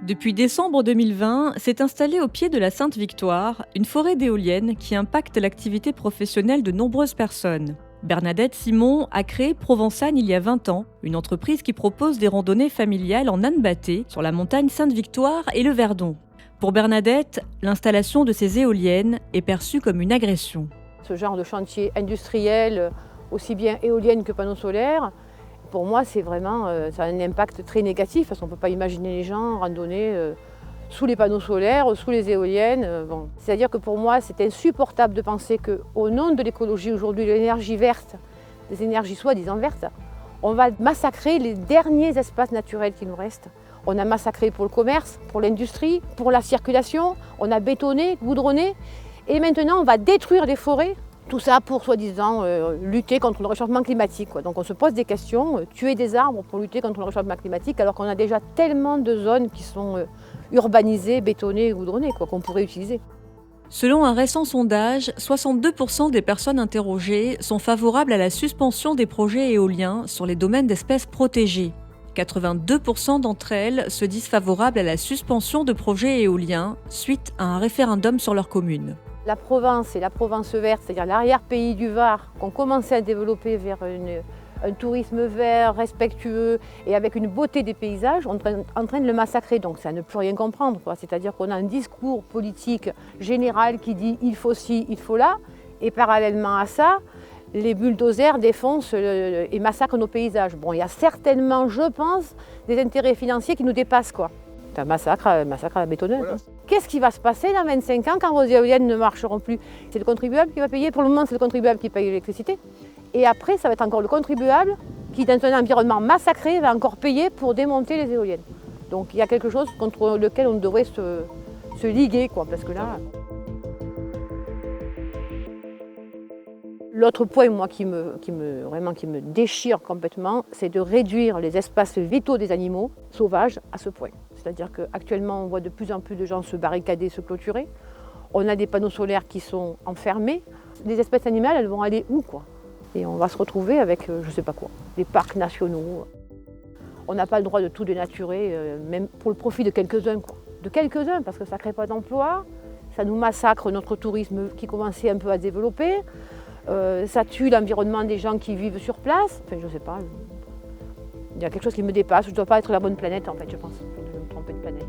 Depuis décembre 2020, s'est installée au pied de la Sainte-Victoire une forêt d'éoliennes qui impacte l'activité professionnelle de nombreuses personnes. Bernadette Simon a créé Provençane il y a 20 ans, une entreprise qui propose des randonnées familiales en âne batté sur la montagne Sainte-Victoire et le Verdon. Pour Bernadette, l'installation de ces éoliennes est perçue comme une agression. Ce genre de chantier industriel, aussi bien éoliennes que panneaux solaires, pour moi, c'est vraiment, ça a un impact très négatif parce qu'on ne peut pas imaginer les gens randonner sous les panneaux solaires, sous les éoliennes. Bon. C'est-à-dire que pour moi, c'est insupportable de penser qu'au nom de l'écologie aujourd'hui, de l'énergie verte, des énergies soi-disant vertes, on va massacrer les derniers espaces naturels qui nous restent. On a massacré pour le commerce, pour l'industrie, pour la circulation, on a bétonné, goudronné, et maintenant on va détruire les forêts. Tout ça pour soi-disant lutter contre le réchauffement climatique. Donc on se pose des questions, tuer des arbres pour lutter contre le réchauffement climatique, alors qu'on a déjà tellement de zones qui sont urbanisées, bétonnées, goudronnées, qu'on pourrait utiliser. Selon un récent sondage, 62% des personnes interrogées sont favorables à la suspension des projets éoliens sur les domaines d'espèces protégées. 82% d'entre elles se disent favorables à la suspension de projets éoliens suite à un référendum sur leur commune. La Provence et la Provence verte, c'est-à-dire l'arrière-pays du Var, qui ont commencé à développer vers un tourisme vert, respectueux et avec une beauté des paysages, on est en train de le massacrer. Donc c'est à ne plus rien comprendre. C'est-à-dire qu'on a un discours politique général qui dit il faut ci, il faut là, et parallèlement à ça, les bulldozers défoncent et massacrent nos paysages. Bon, il y a certainement, je pense, des intérêts financiers qui nous dépassent, C'est un massacre à la bétonneuse. Voilà. Qu'est-ce qui va se passer dans 25 ans quand vos éoliennes ne marcheront plus? C'est le contribuable qui va payer. Pour le moment, c'est le contribuable qui paye l'électricité. Et après, ça va être encore le contribuable qui, dans un environnement massacré, va encore payer pour démonter les éoliennes. Donc il y a quelque chose contre lequel on devrait se liguer, parce que là... L'autre point, moi, qui me déchire complètement, c'est de réduire les espaces vitaux des animaux sauvages à ce point. C'est-à-dire qu'actuellement, on voit de plus en plus de gens se barricader, se clôturer. On a des panneaux solaires qui sont enfermés. Les espèces animales, elles vont aller où, Et on va se retrouver avec, je ne sais pas quoi, des parcs nationaux. On n'a pas le droit de tout dénaturer, même pour le profit de quelques-uns, De quelques-uns, parce que ça ne crée pas d'emplois, ça nous massacre notre tourisme qui commençait un peu à se développer. Ça tue l'environnement des gens qui vivent sur place. Enfin, je ne sais pas. Il y a quelque chose qui me dépasse. Je ne dois pas être la bonne planète, en fait, je pense. Je vais me tromper de planète.